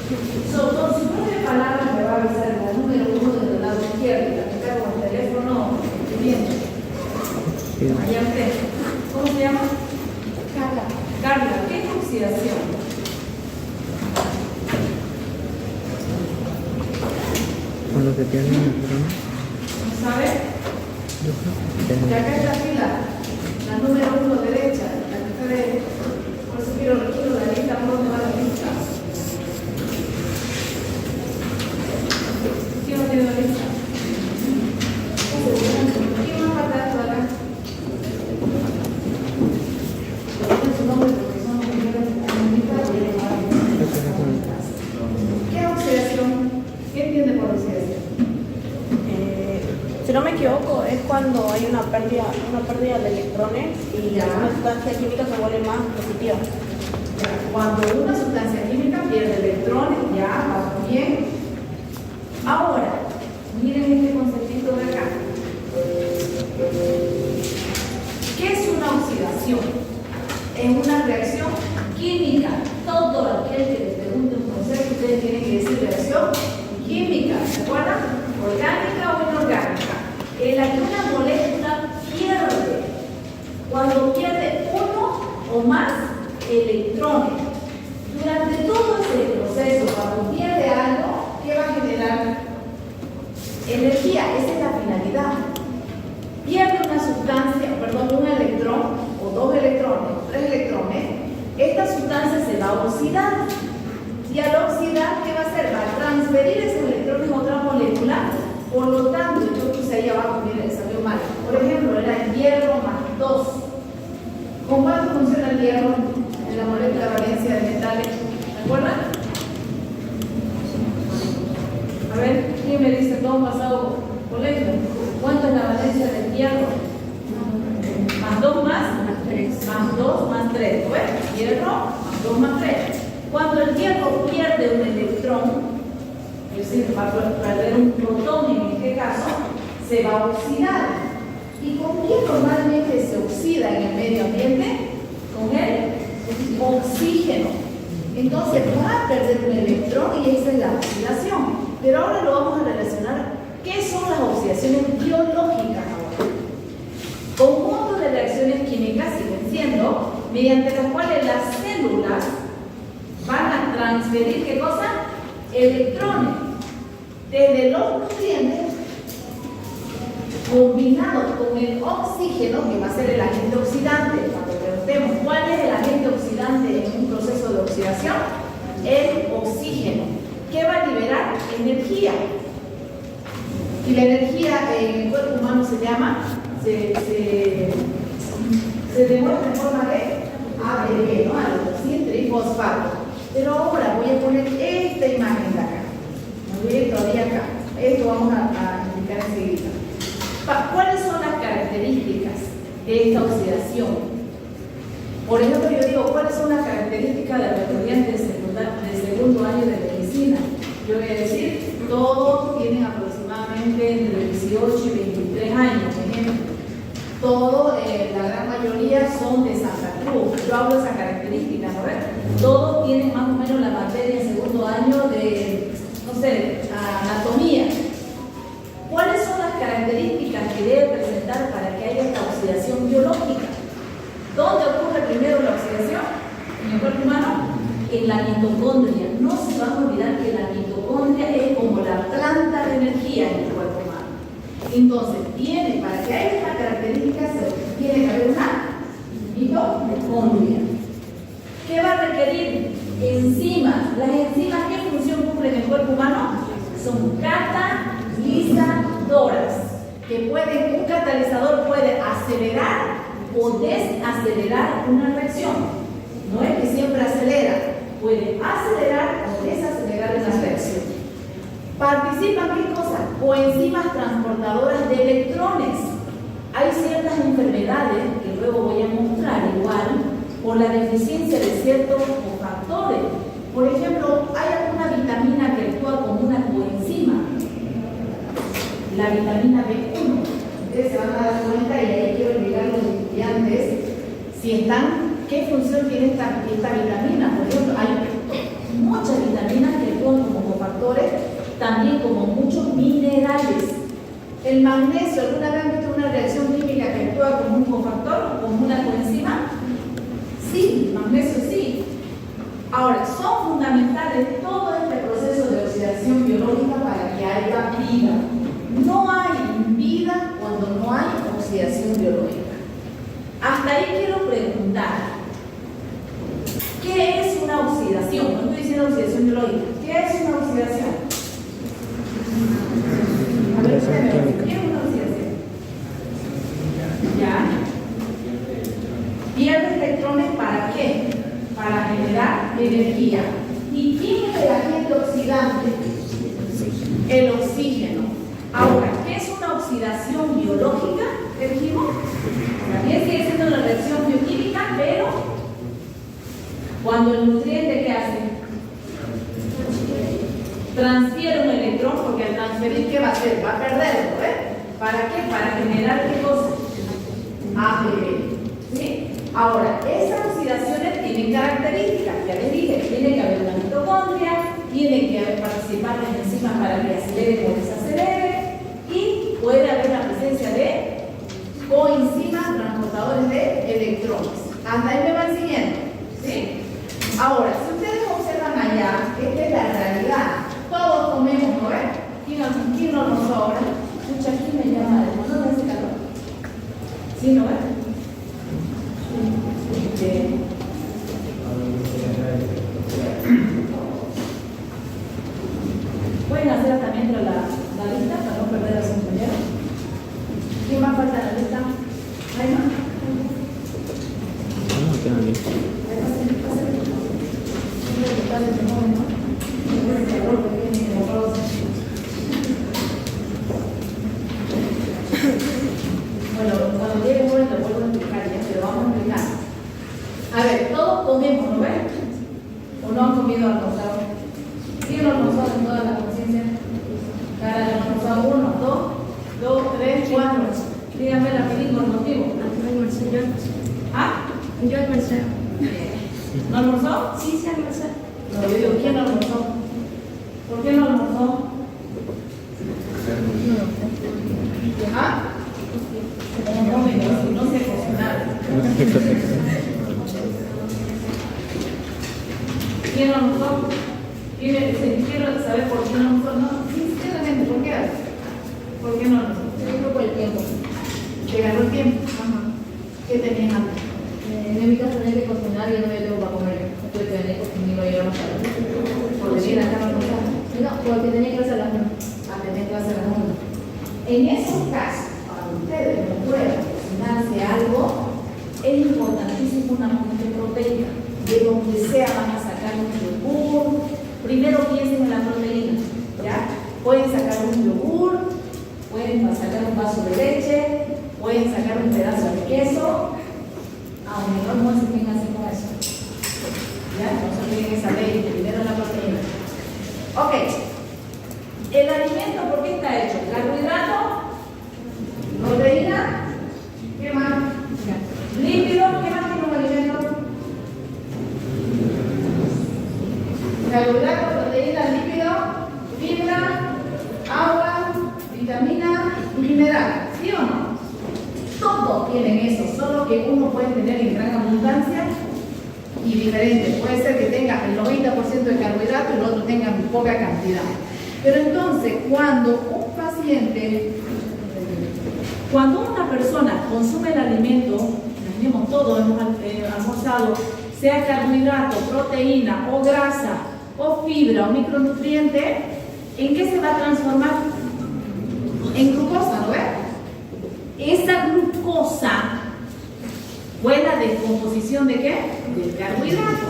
Con su propia palabra me va a avisar la número 1 del lado izquierdo, la que está con el teléfono viendo. Allá usted. ¿Cómo se llama? Carla. Carla, ¿qué es oxidación? Cuando se pierde el electrón. ¿No sabe? De acá está la fila, la número 1 derecha, la que está de. Por eso quiero la lista, ¿por dónde va la lista? ¿Quién no tiene la lista? ¿Quién va a faltar esto acá? Su nombre porque son los primeros de la lista. ¿Qué es oxidación? ¿Qué entiende por oxidación? Si no me equivoco, es cuando hay una pérdida de electrones y Ya. una sustancia química se vuelve más positiva. Cuando una sustancia química pierde electrones, ya, vamos bien. Ahora, miren este conceptito de acá. ¿Qué es una oxidación? Es una reacción química. Todo aquel que les pregunte un concepto, ustedes tienen que decir reacción química. ¿Se acuerdan? Orgánica o inorgánica. En la que una molécula pierde. Cuando pierde uno o más electrones. Durante todo ese proceso, cuando pierde algo, ¿qué va a generar? Energía, esa es la finalidad. Pierde una sustancia, un electrón, o 2 electrones, o 3 electrones, esta sustancia se va a oxidar. Y al oxidar, ¿qué va a hacer? Va a transferir esos electrones a otra molécula. Por lo tanto, yo puse ahí abajo, miren, salió mal. Por ejemplo, era el hierro más 2. ¿Con cuánto funciona el hierro en la molécula de valencia de metales? ¿Se acuerdan? A ver, ¿quién me dice todo pasado colegio? ¿Cuánto es la valencia del hierro? Más 2 más 3. Más 2 más 3. ¿Ves? Hierro más 2 más 3. Cuando el hierro pierde un electrón, es decir, va a perder un protón, en este caso, se va a oxidar. ¿Y con qué normalmente se oxida en el medio ambiente? Con el oxígeno. Entonces va a perder un electrón y esa es la oxidación. Pero ahora lo vamos a relacionar. ¿Qué son las oxidaciones biológicas ahora? Conjunto de reacciones químicas, siguen siendo, mediante las cuales las células van a transferir, ¿qué cosa? Electrones desde los nutrientes combinados con el oxígeno, que va a ser el agente oxidante. Cuando preguntemos cuál es el agente oxidante en un proceso de oxidación, el oxígeno, que va a liberar energía. Y la energía en el cuerpo humano se llama, se demuestra en forma de ATP, ¿no? Adenosina trifosfato. Pero ahora voy a poner esta imagen de acá. Muy bien, todavía acá. Esto vamos a explicar enseguida. ¿Cuáles son las características de esta oxidación? Por ejemplo, yo digo, ¿cuáles son las características de los estudiantes de segundo año de medicina? Yo voy a decir, todos tienen aproximadamente entre 18 y 23 años, por ejemplo. Todos, la gran mayoría son de Santa Cruz. Yo hablo de esas características, ¿no ves? Todos tienen más o menos la materia en segundo año de, no sé, anatomía. ¿Cuáles son las características que debe presentar para que haya esta oxidación biológica? ¿Dónde ocurre primero la oxidación? ¿En el cuerpo humano? En la mitocondria. No se van a olvidar que la mitocondria es como la planta de energía en el cuerpo humano. Entonces, para que haya esta característica, tiene que haber una mitocondria. ¿Qué va a requerir? Enzimas. Las enzimas, ¿qué función cumplen en el cuerpo humano? Son catalizadoras. Un catalizador puede acelerar o desacelerar una reacción. No es que siempre acelera, puede acelerar o desacelerar una reacción. Participan, ¿qué cosa? Coenzimas transportadoras de electrones. Hay ciertas enfermedades que luego voy a mostrar igual por la deficiencia de ciertos cofactores. Por ejemplo, hay alguna vitamina que actúa como una coenzima. La vitamina B1. Ustedes se van a dar cuenta, y ahí quiero explicar a los estudiantes qué función tiene esta vitamina. Por ejemplo, hay muchas vitaminas que actúan también como muchos minerales. El magnesio, ¿alguna vez han visto una reacción química que actúa como un cofactor o como una coenzima? Sí, el magnesio sí. Ahora, son fundamentales todo este proceso de oxidación biológica para que haya vida. No hay vida cuando no hay oxidación biológica. Hasta ahí quiero preguntar, ¿qué es una oxidación? No estoy diciendo oxidación biológica. ¿Qué es una oxidación? A ver, ¿qué es una oxidación? ¿Ya? Pierde electrones ¿para qué? Para generar energía. ¿Y quién es el agente oxidante? El oxígeno. Ahora, ¿qué es una oxidación biológica? ¿Qué dijimos? También sigue siendo una reacción bioquímica, pero cuando el nutriente, ¿qué hace? Transfiere un electrón, porque al transferir, ¿qué va a hacer? Va a perderlo, ¿eh? ¿Para qué? Para generar ¿qué cosa? ATP. ¿Sí? Ahora, esas oxidaciones tienen características, ya les dije, tiene que haber una mitocondria, tiene que haber participar las enzimas para que acelere o desacelere, y puede haber la presencia de coenzimas transportadores de electrones. Hasta ahí me van siguiendo, ¿sí? Ahora, si ustedes observan allá, esta es la realidad. Todos comemos, ¿no ves? ¿Quién no nos sobra? Escucha, ¿quién me llama? ¿No me hace calor? ¿Sí, no ves? Pueden hacer hasta mientras la lista para no perder a su compañero. ¿Quién más falta en la lista? ¿Hay más? ¿Cómo quedan bien? Bueno, cuando llegue el momento lo vuelvo a explicar ya, pero vamos a explicar. A ver, todos comemos, ¿no ven? ¿O no han comido almorzado? ¿Sí lo almorzado en toda la conciencia? Cada almorzado 1, 2, 3, 4. Díganme rapidito el motivo. ¿Ah? Yo almorcé. ¿No almorzó? Sí, sí almorcé. No, yo digo, ¿quién no almorzó? ¿Por qué no almorzó? ¿Ah? No me dice, no sé cocinar. ¿Quién no almorzó? Quiero saber por qué no almorzó. No, sinceramente, ¿por qué? ¿Por qué no almorzó? Yo creo por el tiempo. ¿Te ganó el tiempo? Ajá. ¿Qué tenías antes? En mi casa tenía que cocinar y yo no había tiempo para comer. Tuve que venir porque no iba a más tarde. ¿Por venir acá a almorzar? No, porque tenía clase a las 1. A tener clase a las 1. En esos casos, cuando ustedes no puedan cocinarse algo, es importantísimo una fuente proteica. De donde sea van a sacar un yogur. Primero piensen en la proteína, ¿ya? Pueden sacar un yogur, pueden sacar un vaso de leche, pueden sacar un pedazo de queso, aunque no almuercen, ¿qué hacen con eso? ¿Ya? No se olviden esa ley, primero la proteína. Ok. El alimento, ¿por qué está hecho? Carbohidrato, proteína, ¿qué más? Lípido, ¿qué más tiene un alimento? Carbohidrato, proteína, lípido, fibra, agua, vitamina y mineral. ¿Sí o no? Todos tienen eso, solo que uno puede tener en gran abundancia y diferente. Puede ser que tenga el 90% de carbohidrato y el otro tenga poca cantidad. Pero entonces, cuando una persona consume el alimento, imaginemos todo, hemos almorzado, sea carbohidrato, proteína o grasa o fibra o micronutriente, ¿en qué se va a transformar? En glucosa, ¿no ves? Esa glucosa, buena descomposición de qué? Del carbohidrato.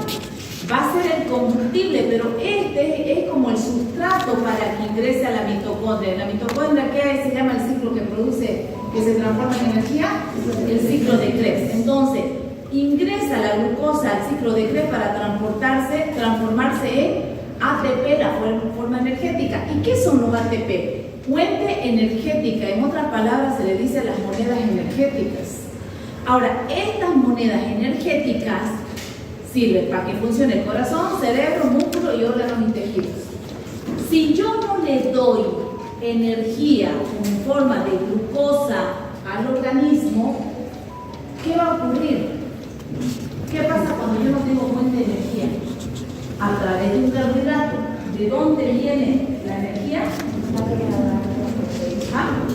Va a ser el combustible, pero este es como el sustrato para que ingrese a la mitocondria. La mitocondria, ¿qué se llama el ciclo que produce, que se transforma en energía? El ciclo de Krebs. Entonces, ingresa la glucosa al ciclo de Krebs para transformarse en ATP, la forma energética. ¿Y qué son los ATP? Fuente energética. En otras palabras, se le dice las monedas energéticas. Ahora, estas monedas energéticas sirven para que funcione el corazón, cerebro, músculo y órganos y tejidos. Si yo no le doy energía en forma de glucosa al organismo, ¿qué va a ocurrir? ¿Qué pasa cuando yo no tengo fuente de energía? A través de un carbohidrato. ¿De dónde viene la energía?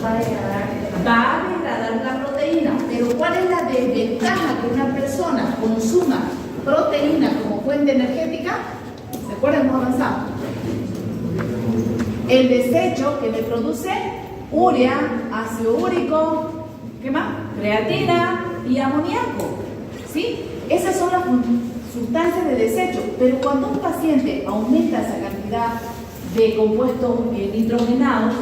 Va a degradar la proteína. Pero ¿cuál es la desventaja que una persona consuma proteína como fuente energética? ¿Se acuerdan? Hemos avanzado. El desecho que me produce urea, ácido úrico, ¿qué más? Creatina y amoníaco. ¿Sí? Esas son las sustancias de desecho. Pero cuando un paciente aumenta esa cantidad de compuestos nitrogenados,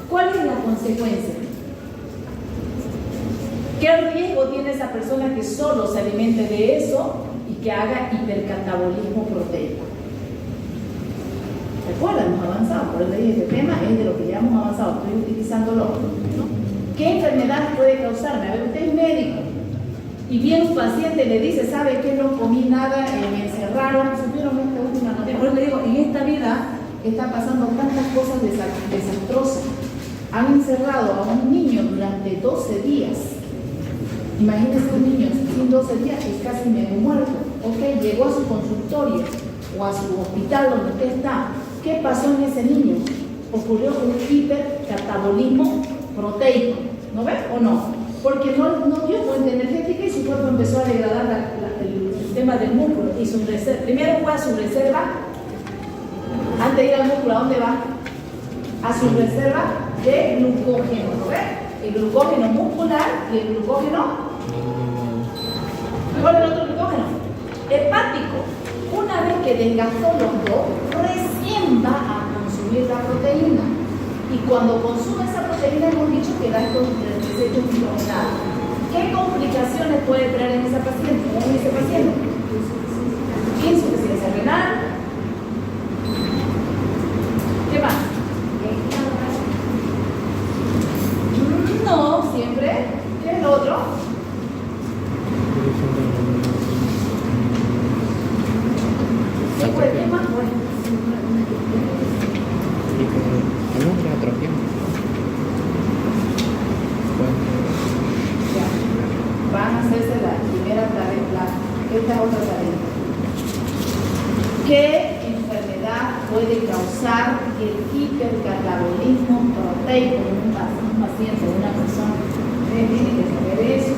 ¿cuál es la consecuencia? ¿Qué riesgo tiene esa persona que solo se alimente de eso y que haga hipercatabolismo proteico? Recuerda, hemos avanzado, por eso este tema es de lo que ya hemos avanzado, estoy utilizándolo, ¿no? ¿Qué enfermedad puede causarme? A ver, usted es médico y viene un paciente y le dice, ¿sabe qué? No comí nada, me encerraron, supieron esta última noticia. Por eso le digo, en esta vida está pasando tantas cosas desastrosas. Han encerrado a un niño durante 12 días. Imagínense un niño sin 12 días que es casi medio muerto. Ok, llegó a su consultorio o a su hospital donde usted está. ¿Qué pasó en ese niño? Ocurrió un hipercatabolismo proteico. ¿No ves o no? Porque no dio fuente energética y su cuerpo empezó a degradar el sistema del músculo. Y primero fue a su reserva. Antes de ir al músculo, ¿a dónde va? A su reserva de glucógeno. ¿No ves? El glucógeno muscular y el glucógeno. ¿Cuál es el otro glucógeno? Hepático. Una vez que desgastó los dos, recién va a consumir la proteína. Y cuando consume esa proteína, hemos dicho que da estos desechos nitrogenados. ¿Qué complicaciones puede traer en esa paciente? ¿O en ese paciente? Insuficiencia renal. ¿Qué más? No, siempre. ¿Qué es lo otro? ¿Qué más? Van a hacerse la primera tarea, esta otra tarea. ¿Qué enfermedad puede causar el hipercatabolismo proteico en un paciente, en una persona? Ustedes tienen que saber eso.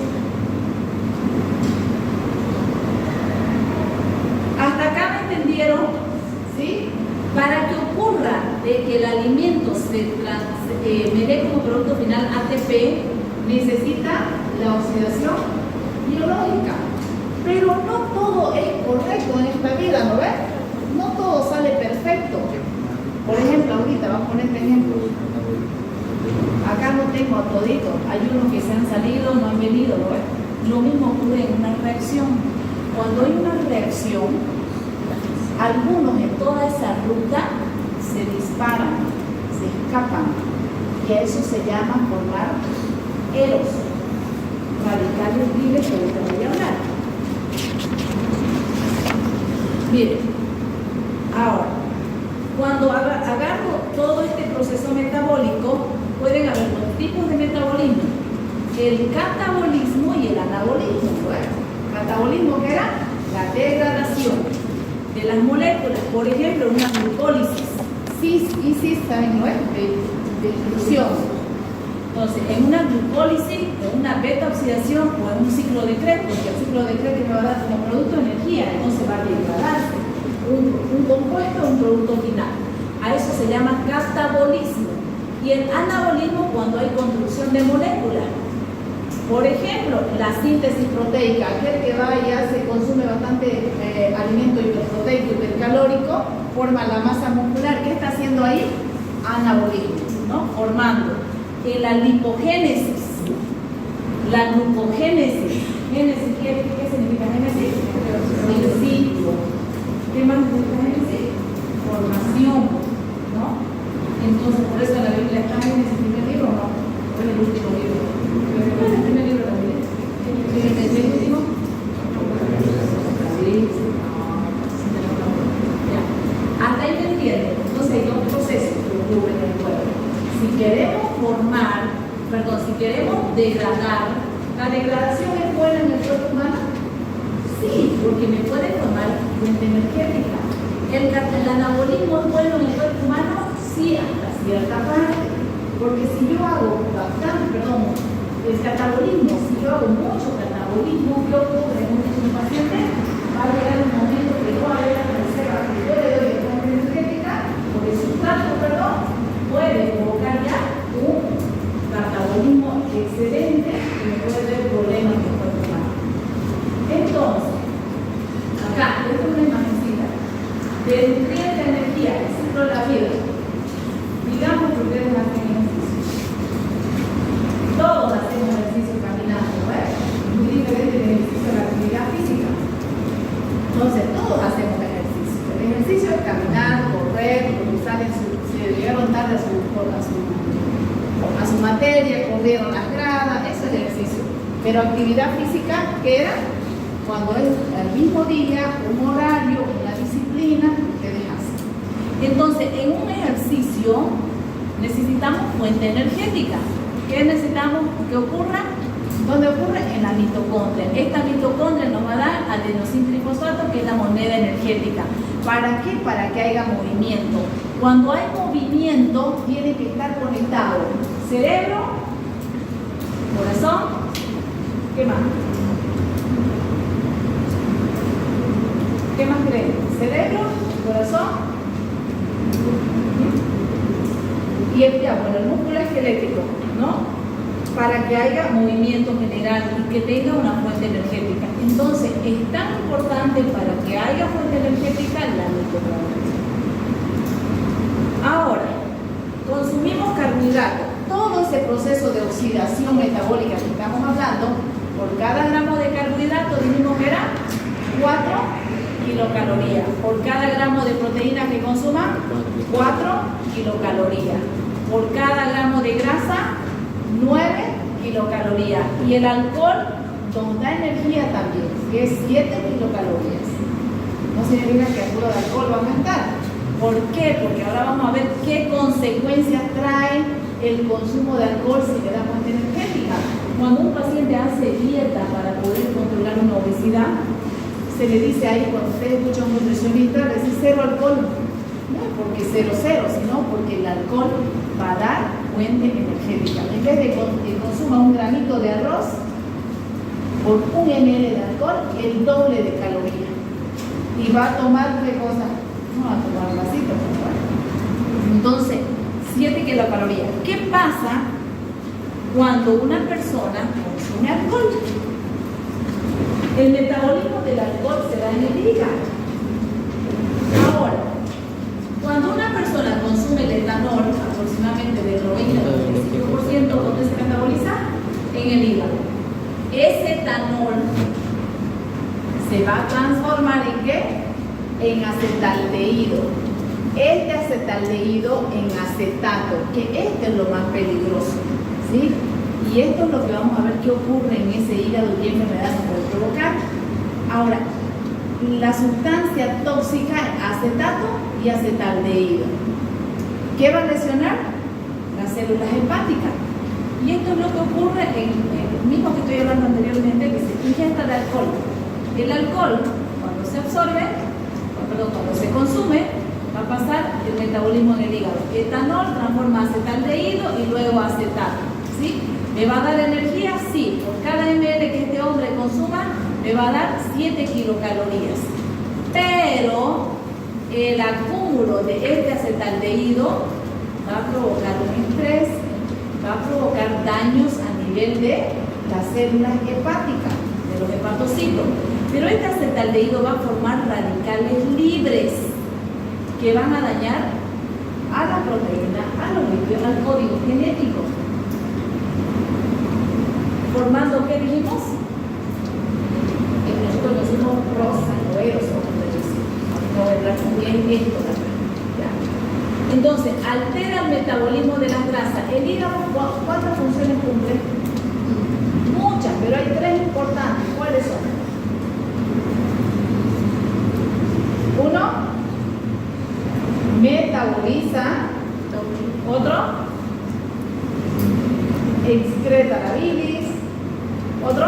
¿Hasta acá me entendieron? ¿Sí? Para que ocurra de que el alimento me dé como producto final ATP, necesita la oxidación biológica. Pero no todo es correcto en esta vida, ¿no ves? No todo sale perfecto. Por ejemplo, ahorita vamos a poner este ejemplo. Acá no tengo a todito. Hay unos que se han salido, no han venido, ¿no ves? Lo mismo ocurre en una reacción. Cuando hay una reacción, algunos en toda esa ruta se disparan, se escapan, y a eso se llama formar eros, radicales libres, que ahorita voy a hablar. Miren, ahora, cuando agarro todo este proceso metabólico, pueden haber dos tipos de metabolismo: el catabolismo y el anabolismo. Bueno, catabolismo, ¿qué era? La degradación de las moléculas, por ejemplo, una glucólisis, cis y cis también, ¿no es? De inclusión. Entonces, en una glucólisis, en una beta oxidación o en un ciclo de Krebs, porque el ciclo de Krebs me va a dar como producto energía, entonces va a degradarse un compuesto o un producto final. A eso se llama catabolismo. Y el anabolismo, cuando hay construcción de moléculas. Por ejemplo, la síntesis proteica, aquel que va y se consume bastante alimento hiperproteico, hipercalórico, forma la masa muscular. ¿Qué está haciendo ahí? Anabolismo, ¿no? Formando. La lipogénesis, la glucogénesis. ¿Génesis? ¿Qué significa génesis? Principio. ¿Qué más significa génesis? Formación, ¿no? Entonces, por eso en la Biblia está Génesis, primer libro, ¿no? Es el último libro. ¿Cuál es el primer libro de la Biblia? ¿Es el último? Sí. Ya. Hasta ahí me entienden. Entonces hay dos procesos. ocurre en el cuerpo. Si queremos si queremos degradar, ¿la degradación es buena en el cuerpo humano? Sí, porque me puede formar fuente energética. ¿El anabolismo es bueno en el cuerpo humano? Sí, hasta cierta parte. Porque si yo hago el catabolismo, si yo hago mucho catabolismo, ¿qué ocurre en un paciente? Va a llegar un momento que no va a haber la reserva que yo le doy de fuente energética, porque el sustrato, puede provocar ya un catabolismo excedente y me puede dar problemas en el cuerpo humano. Entonces, acá, esta es una imagencita de nutriente de energía, el ciclo de la vida. Digamos que ustedes hacen ejercicio. Todos hacemos ejercicio caminando, muy diferente del ejercicio de la actividad física. Entonces, todos hacemos ejercicio. El ejercicio es caminar, correr, se llegaron tarde a su materia, corrieron las gradas, eso es ejercicio. Pero actividad física, ¿qué era? Cuando es el mismo día, un horario, una disciplina que ustedes hacen. Entonces, en un ejercicio necesitamos fuente energética. ¿Qué necesitamos que ocurra? ¿Dónde ocurre? En la mitocondria. Esta mitocondria nos va a dar adenosíntrifosfato, que es la moneda energética. ¿Para qué? Para que haya movimiento. Cuando hay movimiento, tiene que estar conectado cerebro, corazón, ¿qué más? ¿Qué más creen? Cerebro, corazón y el músculo esquelético, ¿no? Para que haya movimiento general y que tenga una fuente energética. Entonces, es tan importante para que haya fuente energética la mitocondria. Ahora, consumimos carbohidratos. Todo ese proceso de oxidación metabólica que estamos hablando, por cada gramo de carbohidrato, dijimos que era 4 kilocalorías. Por cada gramo de proteína que consuman, 4 kilocalorías. Por cada gramo de grasa, 9 kilocalorías. Y el alcohol nos da energía también, que es 7 kilocalorías. No significa que el puro de alcohol va a aumentar. ¿Por qué? Porque ahora vamos a ver qué consecuencias trae el consumo de alcohol si le da fuente energética. Cuando un paciente hace dieta para poder controlar una obesidad, se le dice ahí, cuando usted escucha a un nutricionista, le dice 0 alcohol. No es porque 0, sino porque el alcohol va a dar fuente energética. En vez de que consuma un granito de arroz, por 1 ml de alcohol, el doble de calorías. Y va a tomar qué cosa, no va a tomar un vasito, entonces 7 kilocalorías. ¿Qué pasa cuando una persona consume alcohol? El metabolismo del alcohol se da en el hígado. Ahora, cuando una persona consume el etanol, aproximadamente del 90 al 95%, ¿dónde se metaboliza? En el hígado. Ese etanol se va a transformar en ¿qué? En acetaldehído. Este acetaldehído en acetato, que este es lo más peligroso, ¿sí? Y esto es lo que vamos a ver qué ocurre en ese hígado y qué enfermedad nos puede provocar. Ahora, la sustancia tóxica es acetato y acetaldehído. ¿Qué va a lesionar? Las células hepáticas. Y esto es lo que ocurre en el mismo que estoy hablando anteriormente, que se ingesta de alcohol. El alcohol, cuando se absorbe, cuando se consume, va a pasar el metabolismo en el hígado. Etanol transforma acetaldehído y luego acetato, ¿sí? ¿Me va a dar energía? Sí. Por cada ml que este hombre consuma, me va a dar 7 kilocalorías. Pero el acúmulo de este acetaldehído va a provocar un estrés, va a provocar daños a nivel de las células hepáticas, de los hepatocitos. Pero este acetaldehído va a formar radicales libres que van a dañar a la proteína, a los lípidos, al código genético. Formando, ¿qué dijimos? Nosotros lo decimos rosanoeros, no hablar muy bien esto. Entonces, altera el metabolismo de las grasas. El hígado, ¿cuántas funciones cumple? Muchas, pero hay 3 importantes. ¿Cuáles son? 1, metaboliza Otro. Excreta la bilis. Otro.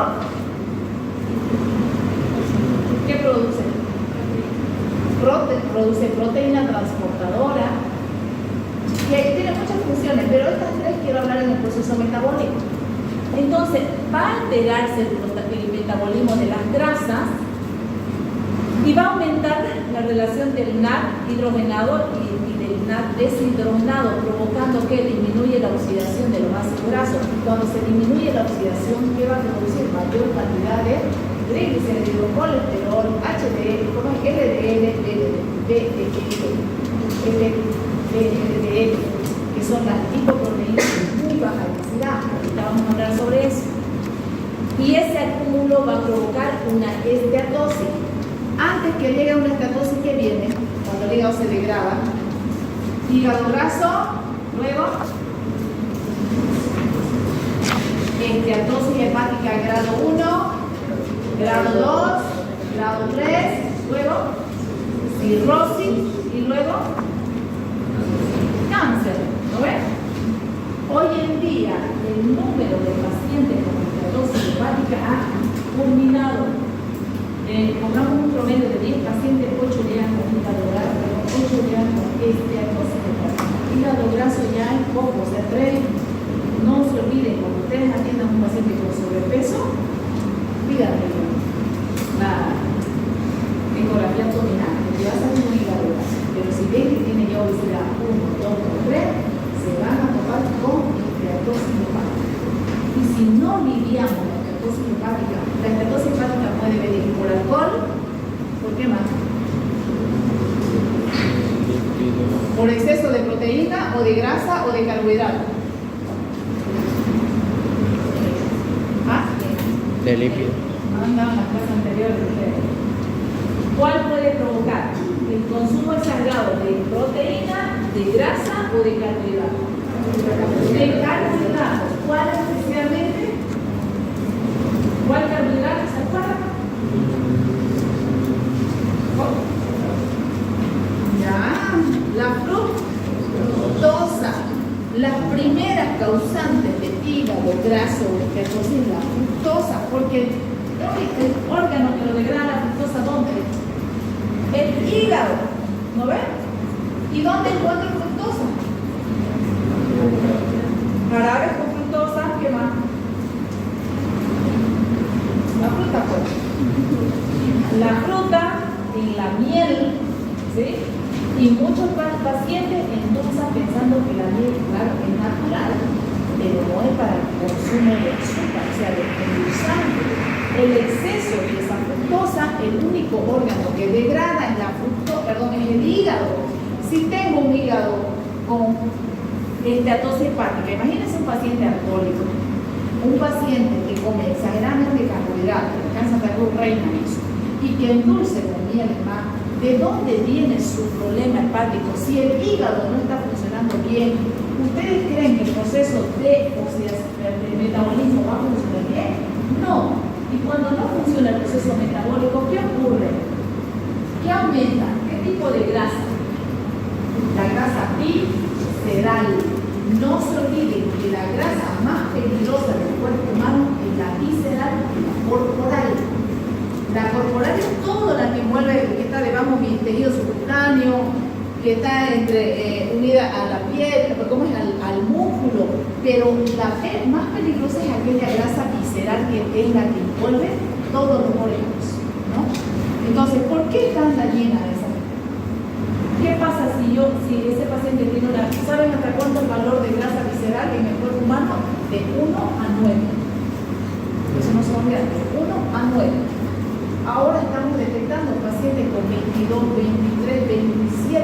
¿Qué produce? Produce proteína transportadora. Y ahí tiene muchas funciones, pero estas tres quiero hablar en el proceso metabólico. Entonces, va a alterarse el metabolismo de las grasas y va a aumentar la relación del NAD hidrogenado y del NAD deshidrogenado, provocando que disminuye la oxidación de los ácidos grasos. Y cuando se disminuye la oxidación, ¿qué va a producir? Mayor cantidad de triglicéridos, colesterol, HDL, LDL, LDL, que son las lipoproteínas de muy baja densidad. Ahorita vamos a hablar sobre eso. Y ese acúmulo va a provocar una esteatosis. Antes que llegue una esteatosis, ¿qué viene? Cuando el hígado se degrada. Hígado graso, luego esteatosis hepática grado 1, grado 2, grado 3, luego cirrosis y luego cáncer. ¿No ven? Hoy en día el número de pacientes con esteatosis hepática ha culminado. Pongamos un promedio de 10 pacientes, 8 llegan con hígado graso, 8 llegan con esteatosis hepática. Hígado graso ya es poco, o sea, 3. No se olviden, cuando ustedes atiendan a un paciente con sobrepeso, pídanle la ecografía abdominal, que va a salir un hígado graso. Pero si ven que tiene ya obesidad 1, 2 o 3, se van a topar con esteatosis hepática. Y si no lidiamos la esteatosis hepática puede venir por alcohol, ¿por qué más? Por exceso de proteína o de grasa o de carbohidrato. ¿Ah? De lípido. Andaban las clases anteriores. ¿Cuál puede provocar? El consumo exagerado de proteína, de grasa o de carbohidratos. De carbohidratos. ¿Cuál especialmente? ¿Cuál carbohidrato se acuerdan? Ya, la fructosa. Las primeras causantes de hígado graso o esteatosis, la fructosa, porque el órgano que lo degrada la fructosa, ¿dónde? El hígado, ¿no ven? ¿Y dónde encuentra fructosa? Jarabes con fructosa, ¿qué más? La fruta, pues. La fruta y la miel, ¿sí? Y muchos pacientes endulzan pensando que la miel, claro, es natural, pero no es para el consumo de azúcar, o sea, de endulzante. El exceso de esa fructosa, el único órgano que degrada es es el hígado. Si tengo un hígado con esteatosis hepática, imagínense un paciente alcohólico, un paciente que come exageradamente carbohidratos, el cáncer de arroz reina eso, y que endulce con miel más. ¿De dónde viene su problema hepático? Si el hígado no está funcionando bien, ¿ustedes creen que el proceso de metabolismo va a funcionar bien? No. Y cuando no funciona el proceso metabólico, ¿qué ocurre? ¿Qué aumenta? ¿Qué tipo de grasa? La grasa visceral. No se olviden que la grasa más peligrosa del cuerpo humano es la visceral y la corporal. La corporal es todo la que envuelve, que está debajo del tejido subcutáneo, que está unida a la piel, como es al músculo, pero la más peligrosa es aquella grasa visceral que es la que envuelve todos los órganos, ¿no? Entonces, ¿por qué es tan dañina esa? ¿Qué pasa si ese paciente tiene ¿saben hasta cuánto es el valor de grasa visceral en el cuerpo humano? De 1 a 9. Eso no se olvida, de 1 a 9. Ahora estamos detectando pacientes con 22, 23, 27,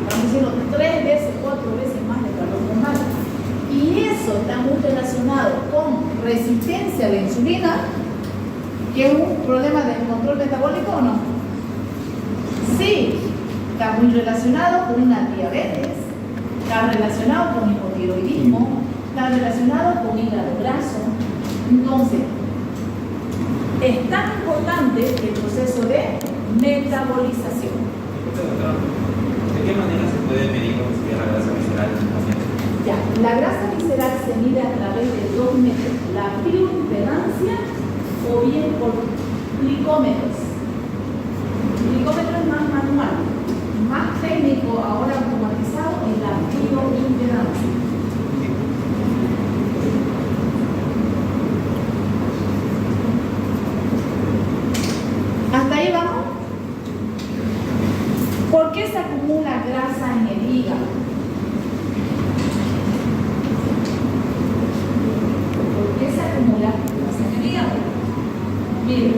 estamos diciendo 3 veces, 4 veces más del valor normal. Y eso está muy relacionado con resistencia a la insulina, que es un problema de control metabólico o no. Sí, está muy relacionado con una diabetes, está relacionado con hipotiroidismo, está relacionado con hígado graso. Entonces, es tan importante el proceso de metabolización. ¿De qué manera se puede medir cómo se la grasa visceral en un paciente? La grasa visceral se mide a través de dos métodos, la bioimpedancia o bien por glicómetros. El glicómetro es más manual, más técnico, ahora automatizado, es la bioimpedancia. ¿Hasta ahí vamos? ¿Por qué se acumula grasa en el hígado? ¿Por qué se acumula grasa en el hígado? Miren,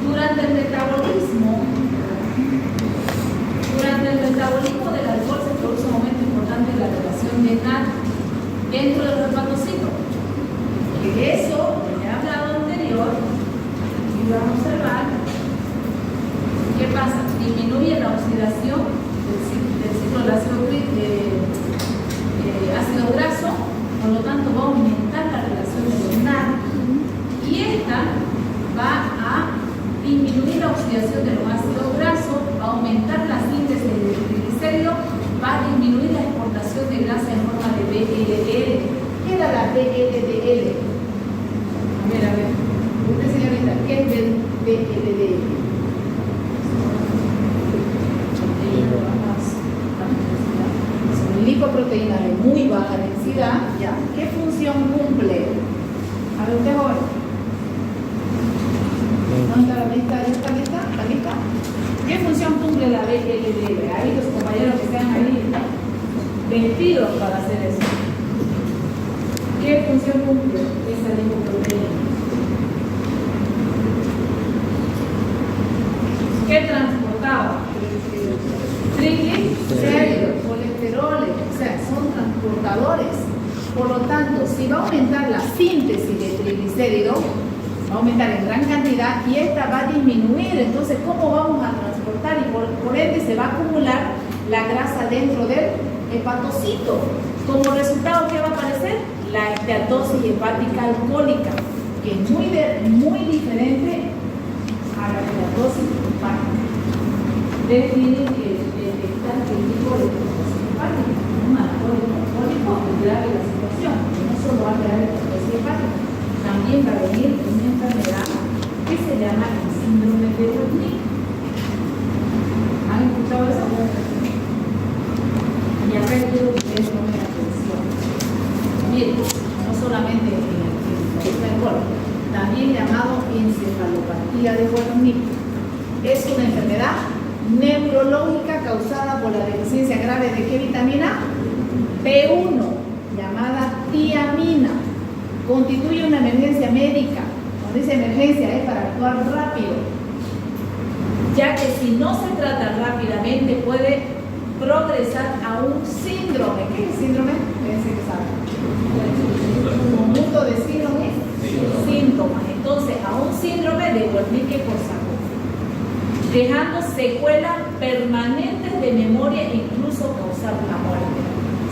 durante el metabolismo del alcohol se produce un aumento importante en la relación mental dentro de los hepatocitos. Que eso, que he hablado anterior, y vamos a observar, ¿qué pasa? Disminuye la oxidación del ciclo del ácido graso, por lo tanto va a aumentar la relación neuronal y esta va a disminuir la oxidación de los ácidos grasos, va a aumentar la síntesis de triglicéridos, va a disminuir la exportación de grasa en forma de VLDL. ¿Qué era la VLDL? A ver. Usted, señorita, ¿qué es el VLDL? Lipoproteína de muy baja densidad, ya. ¿Qué función cumple? A ver, usted joven. ¿No está la lista? ¿Ya está lista? ¿Está lista? ¿Qué función cumple la VLDL? Ahí los compañeros que están ahí vestidos para hacer eso. ¿Qué función cumple esa lipoproteína? ¿Qué transportaba? Triglicéridos, colesteroles, o sea, son transportadores. Por lo tanto, si va a aumentar la síntesis de triglicéridos, va a aumentar en gran cantidad y esta va a disminuir. Entonces, ¿cómo vamos a transportar? Y por ende se va a acumular la grasa dentro del hepatocito. Como resultado, ¿qué va a aparecer? La esteatosis hepática alcohólica, que es muy diferente a la esteatosis hepática. Ustedes tienen que detectar qué tipo de esteatosis hepática. Un alcohólico grave la situación, que no solo va a crear esteatosis hepática, también va a venir una enfermedad que se llama el síndrome de Wernicke. ¿Han escuchado eso? Y acá quiero que ustedes tomen atención. Miren, no solamente en el alcohol, también llamado encefalopatía de Wernicke. Es una enfermedad neurológica causada por la deficiencia grave de ¿qué vitamina? B1, llamada tiamina. Constituye una emergencia médica. Cuando dice emergencia es para actuar rápido, ya que si no se trata rápidamente puede progresar a un síndrome. ¿Qué es el síndrome? Fíjense que saben. Un conjunto de síndromes, síntomas. Entonces, a un síndrome de Wernicke-Korsakoff, dejando secuelas permanentes de memoria e incluso causar la muerte.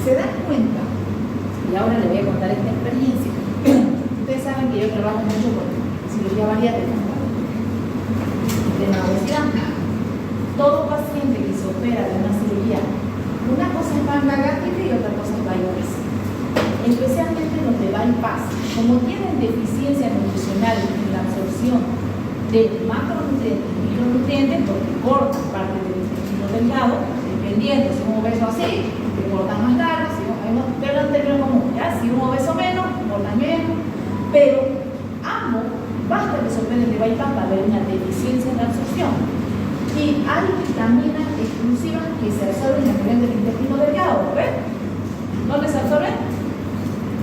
¿Se dan cuenta? Y ahora les voy a contar esta experiencia. Ustedes saben que yo trabajo mucho con cirugía bariátrica de la obesidad. Todo paciente que se opera de una cirugía, una cosa es manga gástrica y otra cosa es bypass. Especialmente los de bypass, como tienen deficiencia nutricional en la absorción de macronutrientes y micronutrientes, porque cortan parte del intestino delgado, dependiendo si un obeso así, te cortan más largo, si pero en términos común, ¿ya? Si un obeso menos, cortan menos, pero ambos, basta que se operen de bypass para haber una deficiencia en la absorción. Y hay vitaminas exclusivas que se absorben a nivel del intestino delgado, ¿ves? ¿Dónde se absorben?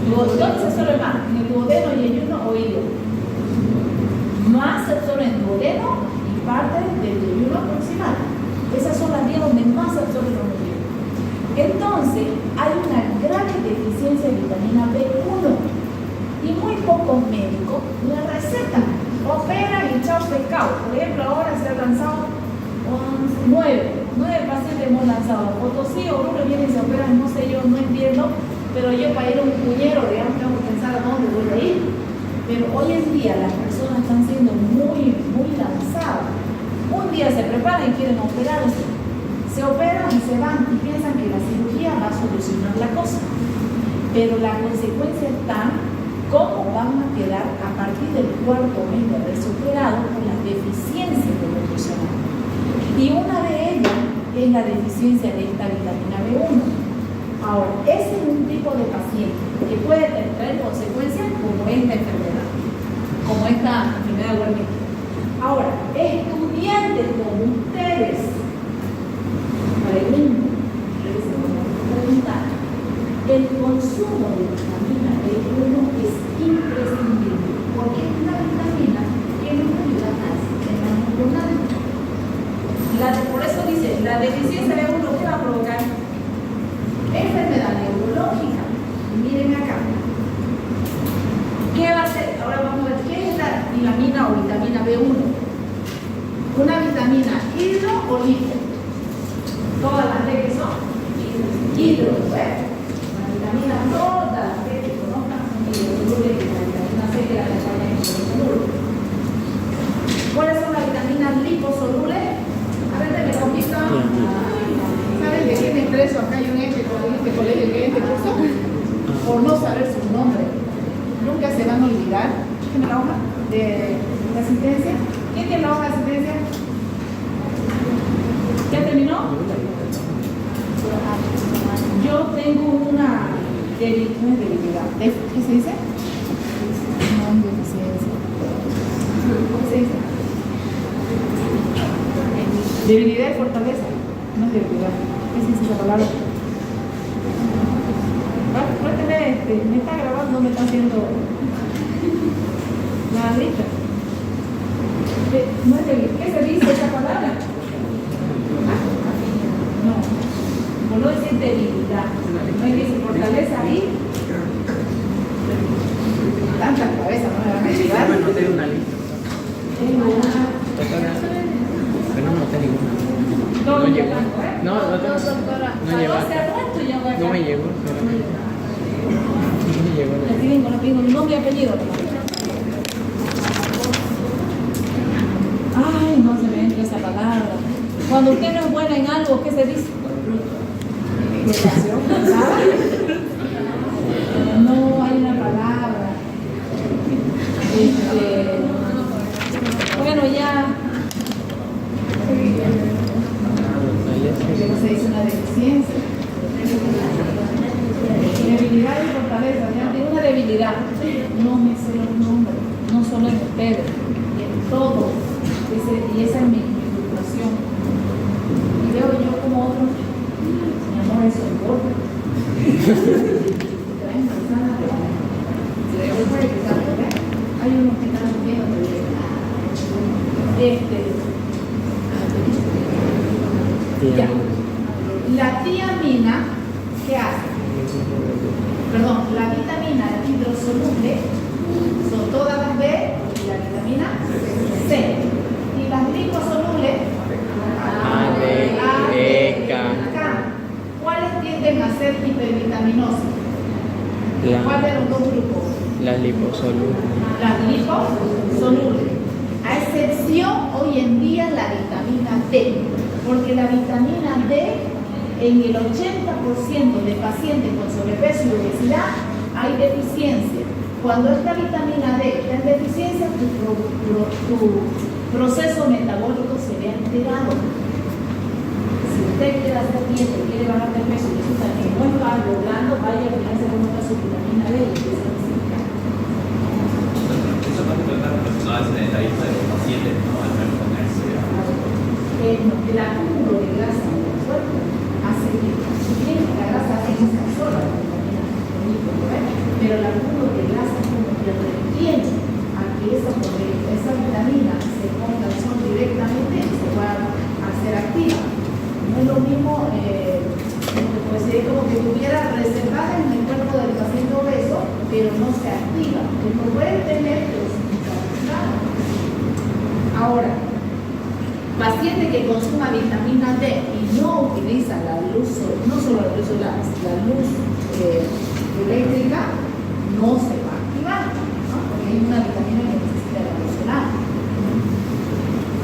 ¿Dónde se absorbe más? ¿En el duodeno, yeyuno o hígado? Más se absorbe en duodeno y parte del yeyuno proximal. Esas son las vías donde más se absorben los nutrientes. Entonces, hay una grave deficiencia de vitamina B1 y muy pocos médicos la recetan. Operan y chao pescado. Por ejemplo, ahora se han lanzado 9 pacientes hemos lanzado. Potosí o uno viene y se operan, no sé, yo no entiendo, pero yo para ir a un puñero, digamos, tengo que pensar a dónde voy a ir. Pero hoy en día las personas están siendo muy lanzadas. Un día se preparan y quieren operarse. Se operan y se van y piensan que la cirugía va a solucionar la cosa. pero la consecuencia está cómo van a quedar a partir del cuarto mes de haber superado con las deficiencias de nutricional. Y una de ellas es la deficiencia de esta vitamina B1. Ahora, ese es un tipo de paciente que puede traer consecuencias como esta enfermedad, como esta enfermedad de Wernicke. Ahora, estudiantes como ustedes, preguntar, el consumo de vitamina B1 es imprescindible porque es una vitamina que nos ayuda al sistema neuronal. Por eso dice, la deficiencia de B1 ¿qué va a provocar? Enfermedad neurológica. Y miren acá. ¿Qué va a hacer? Ahora vamos a ver, ¿qué es la tiamina o vitamina B1? Una vitamina hidro o lipo. Todas las D que son hidro, ¿ves? La vitamina, todas las D que conozcan son hidrosolubles, y la vitamina C que la acompaña en hidrosoluble. ¿Cuáles son las vitaminas liposolubles? A ver, me conquista. ¿Saben que tienen preso acá y un este colegio que este curso? Por no saber su nombre. Nunca se van a olvidar. ¿Tiene la hoja de asistencia? ¿Quién tiene la hoja de asistencia? ¿Ya terminó? Yo tengo una debilidad. ¿Qué se dice? No, deficiencia. ¿Cómo se dice? Debilidad y fortaleza. No es debilidad. ¿Qué se dice esa palabra? Me está grabando, me está haciendo la lista. No es debilidad. ¿Qué se dice esa palabra? No. No es debilidad. No dice fortaleza ahí. Tantas cabezas no me van a ayudar. No tengo una lista. Tengo una. Pero no noté ninguna. No llegó. ¿eh? No tengo. No llegó. No me llegó. No me llegó. Le tengo nombre y apellido. Ay, no se me entra esa palabra. Cuando usted no es buena en algo, ¿qué se dice? No hay una palabra. Bueno, ya. Se dice una deficiencia. Debilidad y fortaleza. Ya tengo una debilidad. No me sé los nombres. No solo en ustedes, en todo. Y esa es mi frustración. Y veo yo como otros. Mi amor, eso importa. Traen manzana. Hay unos que están viendo ya. La tiamina, ¿qué hace? Perdón, la vitamina hidrosoluble son todas las B y la vitamina C. Y las liposolubles, A, D, E, K. ¿Cuáles tienden a ser hipervitaminosas? ¿Cuál de los dos grupos? Las liposolubles. Las liposolubles. A excepción hoy en día la vitamina D, porque la vitamina D en el 80% de pacientes con sobrepeso y obesidad hay deficiencia. Cuando esta vitamina D está en deficiencia, tu proceso metabólico se ve alterado. Si usted quiere hacer dieta, quiere bajar de peso y resulta que no está logrando, vaya a ponerse con otra su vitamina D y empieza a necesitar. Eso también no es en la lista de los pacientes, ¿no? Al menos ponerse. El acúmulo de grasa en el cuerpo hace que, si bien la grasa extra sola, pero el acúmulo de grasa como que retiene a que esa vitamina se ponga al sol directamente y se pueda hacer activa. No es lo mismo, pues es como que estuviera reservada en el cuerpo del paciente obeso, pero no se activa. Lo pueden tener, pero sin capacidad. Ahora, paciente que consuma vitamina D y no utiliza la luz, no solo la luz solar, la luz eléctrica, no se va a activar, ¿no? Porque hay una vitamina que necesita la luz solar.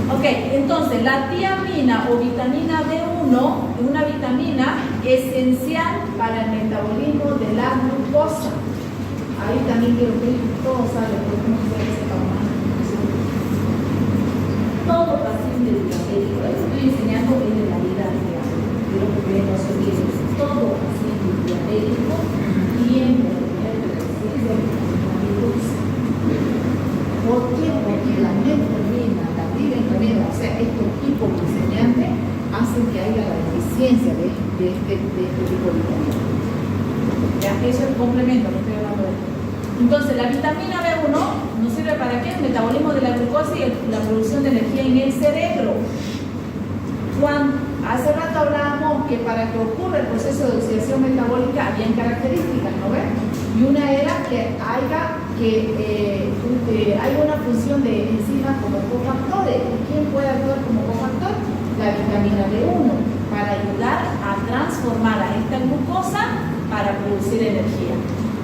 Ok, entonces la tiamina o vitamina B1 es una vitamina esencial para el metabolismo de la glucosa. Ahí también quiero que todo sale, porque no se sepa más. Todo paciente diabético, eso estoy enseñando es de la vida real, de lo que no se olvide. Todo paciente diabético tiene deficiencia de glucosa. ¿Por qué? Porque la metformina, la glibenclamida, o sea, estos tipos de enseñantes hacen que haya la deficiencia de este tipo de vitamina. ¿Ya? Eso es el complemento que estoy hablando de. Entonces, la vitamina B1 nos sirve para qué? El metabolismo de la glucosa y la producción de energía en el cerebro. Hace rato hablábamos que para que ocurra el proceso de oxidación metabólica habían características, ¿no ves? Y una era que hay una función de enzimas como cofactores. ¿Quién puede actuar como cofactor? La vitamina B1, para ayudar a transformar a esta glucosa para producir energía.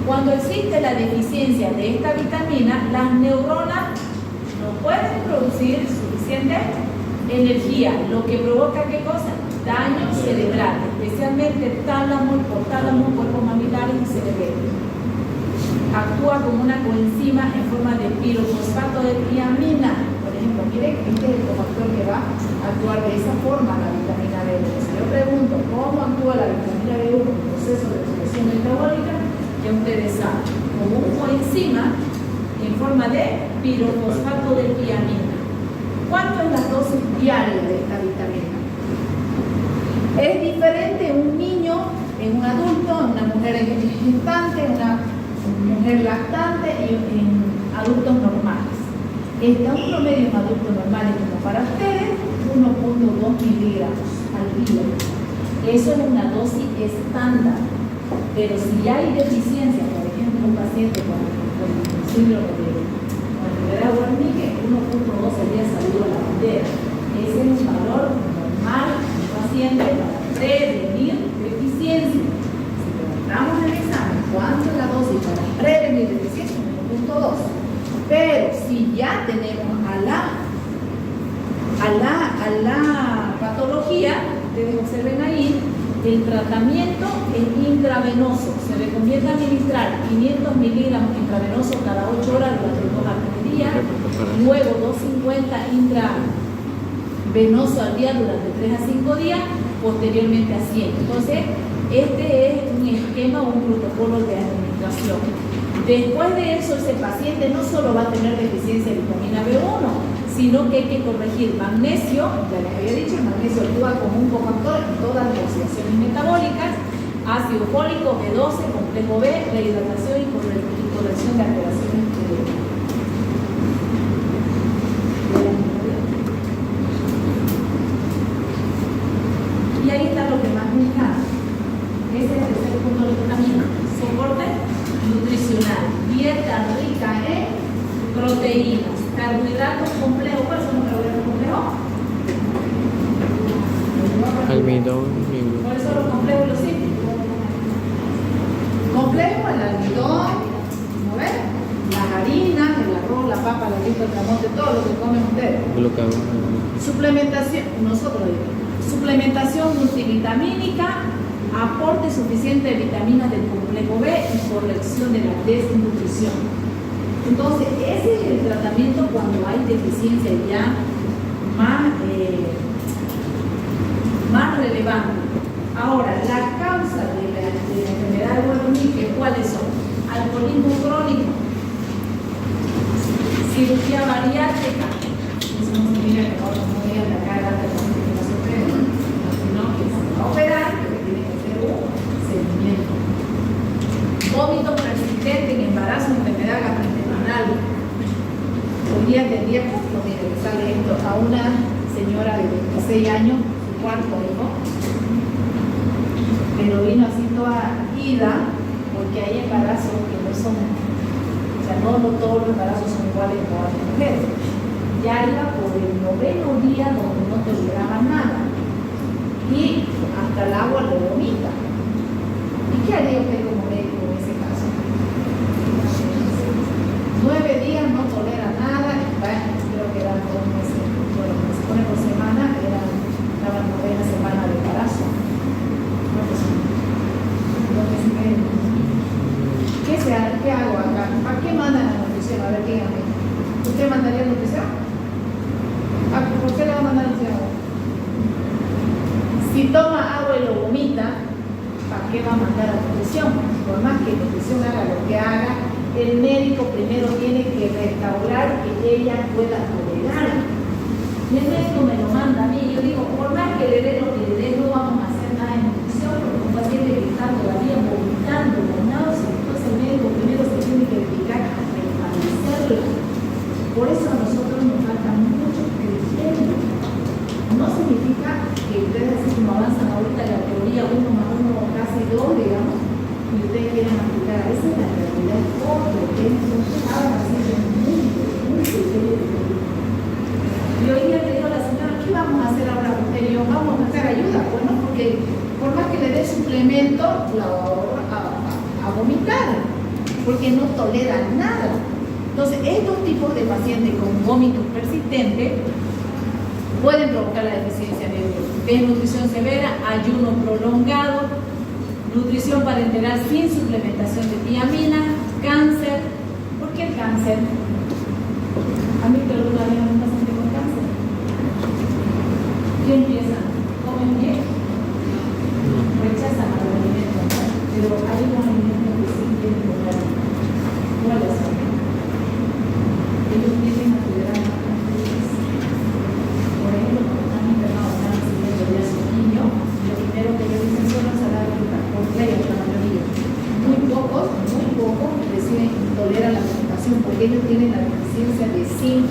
Cuando existe la deficiencia de esta vitamina, las neuronas no pueden producir suficiente energía, lo que provoca ¿qué cosa? Daño cerebral, especialmente tálamo, hipotálamo, cuerpos mamilares y cerebelo. Actúa como una coenzima en forma de pirofosfato de tiamina. Por ejemplo, miren, este es el cofactor que va a actuar de esa forma la vitamina B1. Si yo pregunto cómo actúa la vitamina B1 en el proceso de oxidación metabólica, ya ustedes saben, como un coenzima en forma de pirofosfato de tiamina. ¿Cuánto es la dosis diaria de esta vitamina? Es diferente en un niño, en un adulto, en una mujer gestante, en una mujer lactante y en adultos normales. Está un promedio en adultos normales como para ustedes, 1.2 miligramos al día. Eso es una dosis estándar. Pero si hay deficiencia, por ejemplo, un paciente con síndrome de enfermedad Wernicke, 1.2 sería saludo a la bandera. Ese es un valor normal en un paciente para prevenir deficiencia. Si preguntamos en el examen cuánto es la dosis para prevenir deficiencia, 1.2. Pero si ya tenemos a la patología, ustedes observen ahí, el tratamiento es intravenoso. Se recomienda administrar 500 miligramos intravenoso cada 8 horas durante 2 horas al día, luego 250 intravenoso al día durante 3 a 5 días, posteriormente a 100. Entonces, este es un esquema o un protocolo de administración. Después de eso, ese paciente no solo va a tener deficiencia de vitamina B1, sino que hay que corregir magnesio. Ya les había dicho, el magnesio actúa como un cofactor en todas las oxidaciones metabólicas, ácido fólico, B12, complejo B, rehidratación y corrección de alteraciones cerebrales. Y ahí está lo que más me encanta. Ese es el tercer punto del camino. Soporte nutricional. Dieta rica en proteínas, carbohidratos complejos. ¿Cuáles son los carbohidratos complejos? Almidón. ¿Cuáles son los complejos y los simples? Complejo, el almidón, ¿no ven? Las harinas, el arroz, la papa, la yuca, el camote, todo lo que comen ustedes. Suplementación, nosotros digo. Suplementación multivitamínica, aporte suficiente de vitaminas del complejo B y corrección de la desnutrición. Entonces, ese es el tratamiento cuando hay deficiencia ya más relevante. Ahora, la causa de la enfermedad de Wernicke, ¿cuáles son? Alcoholismo crónico, cirugía bariátrica, eso no significa que vamos a morir de acá adelante con la sorpresa, sino que se va a operar, que tiene que ser un seguimiento. Vómito persistente en embarazo, enfermedad gastrointestinal. Hoy día tendría, mire, que sale esto a una señora de 26 años, su cuarto hijo, pero vino así toda ida, porque hay embarazos que no son, o sea, no todos los embarazos son iguales en todas las mujeres. Ya iba por el 9º día donde no toleraba nada y hasta el agua le vomita. ¿Y qué haría usted como médico en ese caso? 9 días no tolera nada, creo que eran 2 meses, bueno, meses. nutrición? A ver, díganme. ¿Usted mandaría nutrición? ¿Por qué le va a mandar nutrición? Si toma agua y lo vomita, ¿para qué va a mandar a nutrición? Por más que nutrición haga lo que haga, el médico primero tiene que restaurar que ella pueda tolerar. Y el médico me lo manda a mí. Yo digo, por más que le dé lo que le dé, no vamos a hacer nada en nutrición, porque un paciente que está todavía vomitando con náuseas, entonces el médico primero se tiene que dedicar a restablecerlo. Por eso a nosotros nos falta mucho criterio. No significa que ustedes, así como avanzan ahorita en la teoría 1 más 1 casi 2, digamos, y ustedes quieren aplicar. A veces la realidad es otra, ustedes no saben así de muy criterio. Y hoy día le digo a la señora, ¿qué vamos a hacer ahora? Y yo, vamos a buscar ayuda, bueno, porque por más que le dé suplemento, la va a vomitar, porque no tolera nada. Entonces, estos tipos de pacientes con vómitos persistentes pueden provocar la deficiencia de desnutrición severa, ayuno prolongado, nutrición parenteral sin suplementación de tiamina, cáncer. ¿Por qué el cáncer? A mí que alguna vez un paciente con cáncer. ¿Qué empieza? ¿Comen bien? Rechazan los alimentos, pero hay unos alimentos que sí tienen problemas. ¿Cuáles son? Ellos tienden a tolerar más cantidades. Por ejemplo, cuando están internados, están recibiendo ya su niño, lo primero que ellos dicen son las saladas de fruta, por ley, la mayoría. Muy pocos reciben, toleran la alimentación porque ellos tienen la deficiencia de zinc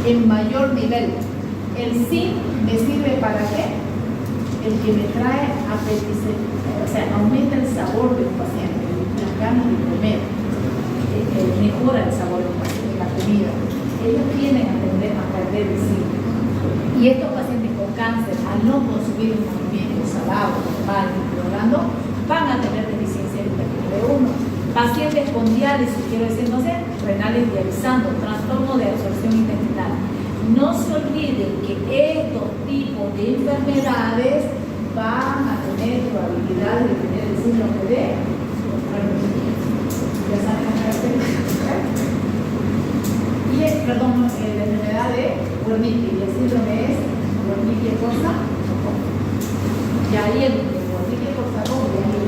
en mayor nivel. El zinc me sirve para qué? El que me trae apetito, o sea, aumenta el sabor del paciente, las ganas de comer, mejora el sabor del paciente, la comida. Ellos tienen a tender a perder el zinc. Y estos pacientes con cáncer, al no consumir un alimento salado, normal, microorgánico, van a tener deficiencia de vitamina B1. Pacientes con diálisis, quiero decir, no sé, renales dializando, trastorno de absorción intestinal. No se olviden que estos tipos de enfermedades van a tener probabilidades de tener el síndrome de ya saben las características. Y la enfermedad de Wernicke, y el síndrome es Wernicke-Korsakoff. Y ahí el Wernicke-Korsakoff ya hay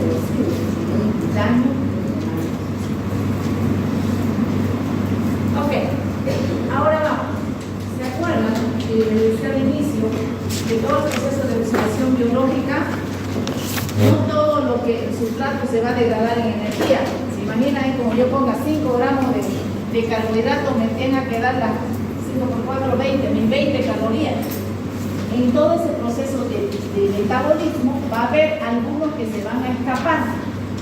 daño. Ok, ahora vamos. ¿Se acuerdan que les decía al inicio de todo el proceso de oxidación biológica? No todo lo que en su plato se va a degradar en energía. ¿Se imaginan? Es como yo ponga 5 gramos de carbohidratos, me tenga que dar las 5 por 4, 20, 1020 calorías. En todo ese proceso de metabolismo va a haber algunos que se van a escapar.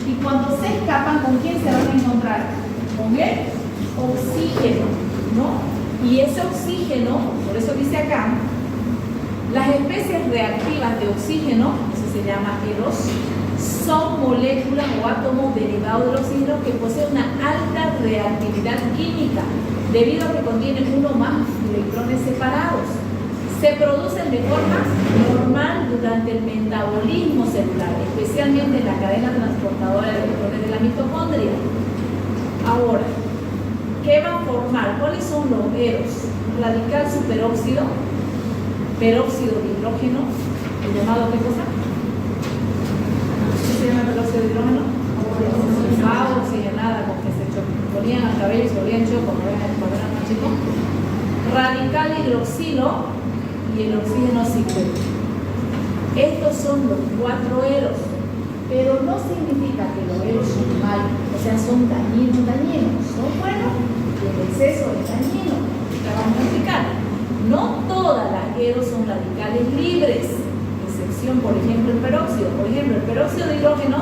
Y cuando se escapan, ¿con quién se van a encontrar? Con el oxígeno, ¿no? Y ese oxígeno, por eso dice acá, las especies reactivas de oxígeno, eso se llama Eros, son moléculas o átomos derivados del oxígeno que poseen una alta reactividad química, debido a que contienen uno o más electrones separados. Se producen de forma normal durante el metabolismo celular, especialmente en la cadena transportadora de electrones de la mitocondria. Ahora, ¿qué va a formar? ¿Cuáles son los Eros? Radical superóxido, peróxido de hidrógeno, ¿el llamado qué cosa? ¿Qué se llama peróxido de hidrógeno? Agua oxigenada con que se ponían al cabello y se volvían chocos cuando eran más chicos. Radical hidroxilo y el oxígeno ciclo. Estos son los 4 Eros, pero no significa que los Eros son malos, o sea, son dañinos, son buenos y el exceso es dañino. Vamos a explicar. No todas las Eros son radicales libres, excepción, por ejemplo, el peróxido. Por ejemplo, el peróxido de hidrógeno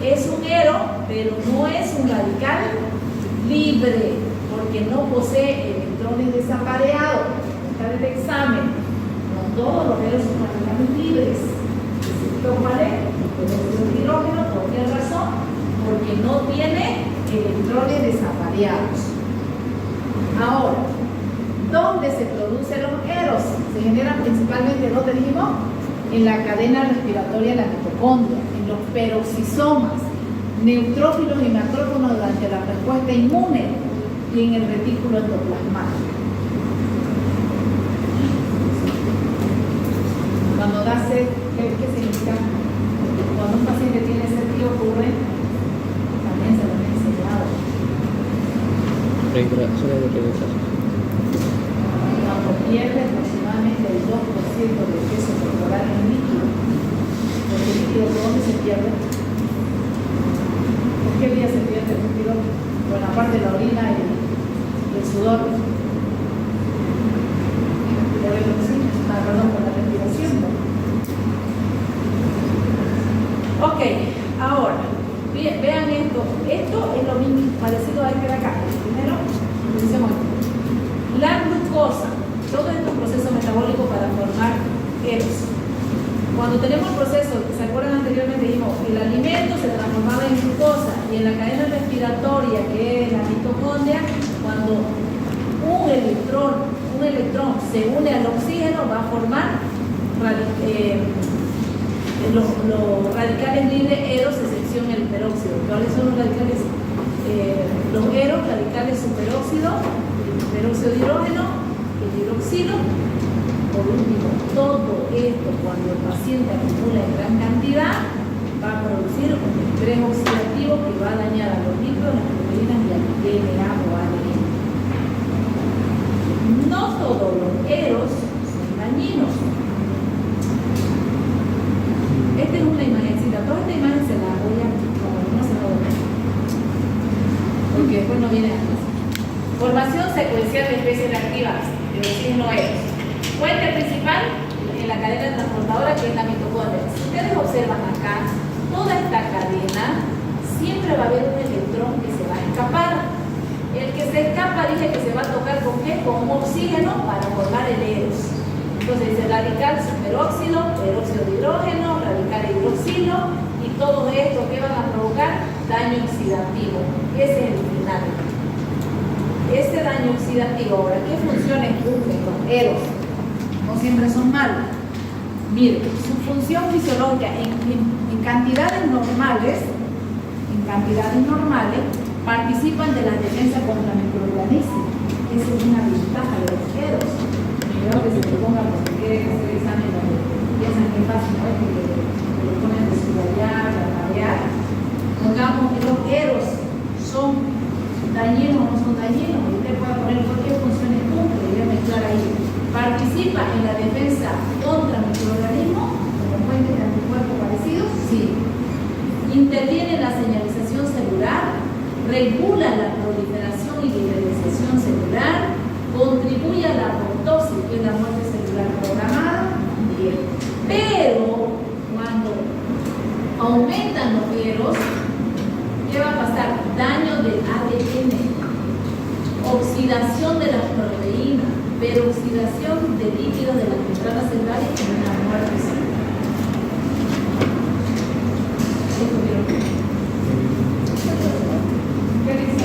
es un Ero, pero no es un radical libre, porque no posee electrones desapareados. Está en el examen. Todos los Eros son radicales libres. ¿Cuál es? El peróxido de hidrógeno, ¿por qué razón? Porque no tiene electrones desapareados. Ahora, ¿dónde se producen los Eros? Se generan principalmente, ¿dónde dijimos? En la cadena respiratoria de la mitocondria, en los peroxisomas. neutrófilos y macrófagos durante la respuesta inmune y en el retículo endoplasmático. Cuando da sed, ¿qué significa? Cuando un paciente tiene sed, ¿qué ocurre? También se lo han enseñado. Cuando pierde aproximadamente el 2% del peso corporal en líquido, porque el líquido, ¿dónde se pierde? ¿Por qué día se pierde el líquido? Bueno, aparte de la orina y el sudor, por el oxígeno, por la respiración. Ok, ahora, vean esto. Esto es lo mismo, parecido a este de acá. Primero, utilicemos esto. La glucosa, todo este proceso metabólico para formar eros. Cuando tenemos el proceso, ¿se acuerdan anteriormente? Dijimos, el alimento se transformaba en glucosa y en la cadena respiratoria, que es la mitocondria, cuando un electrón se une al oxígeno, va a formar los radicales libres eros, excepción el peróxido. ¿Cuáles son los radicales? Los eros, radicales superóxido, el peróxido de hidrógeno, el hidroxilo. Por último, todo esto, cuando el paciente acumula en gran cantidad, va a producir un estrés oxidativo que va a dañar a los lípidos, las proteínas y al DNA o ADN. No todos los eros son dañinos. Esta es una imagencita. Toda esta imagen se la voy a, como no se la voy a, porque después no viene antes. Formación secuencial de especies reactivas de oxígeno eros. Fuente principal en la cadena transportadora, que es la mitocondria. Si ustedes observan acá, toda esta cadena siempre va a haber un electrón que se va a escapar. El que se escapa dice que se va a tocar con qué? Con un oxígeno para formar el eros. Entonces dice radical superóxido, peróxido de hidrógeno, radical hidroxilo, y todo esto que van a provocar daño oxidativo. Ese es el final. Ese daño oxidativo, ahora, ¿qué funciones cumplen los eros? No siempre son malos. Miren, su función fisiológica en cantidades normales, participan de la defensa contra microorganismos. Esa es una ventaja de los eros. Creo que se proponga porque quieren hacer examen donde piensan que es fácil, ¿no? Que lo ponen de subrayar, de marear. Pongamos que los eros son dañinos o no son dañinos. Usted puede poner cualquier función en punto y voy a mezclar ahí. ¿Participa en la defensa contra microorganismos como fuentes de anticuerpos parecidos? Sí. Interviene en la señalización celular, regula la proliferación y diferenciación celular, contribuye a la apoptosis, que es la muerte celular programada. Bien. Pero cuando aumentan los eros, ¿qué va a pasar? Daño del ADN, oxidación de las proteínas, peroxidación de líquidos de las membranas celulares y una muerte celular. ¿Qué dice?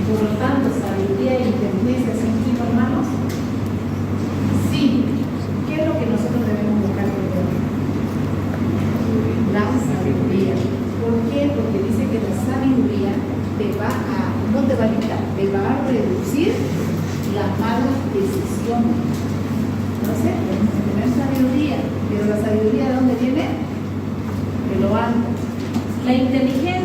Por lo tanto, sabiduría e inteligencia son cinco hermanos. Sí. ¿Qué es lo que nosotros debemos buscar primero? La sabiduría. ¿Por qué? Porque dice que la sabiduría no te va a limitar, te va a reducir las malas decisiones. Entonces, tenemos que tener sabiduría. Pero la sabiduría, ¿de dónde viene? De lo alto. La inteligencia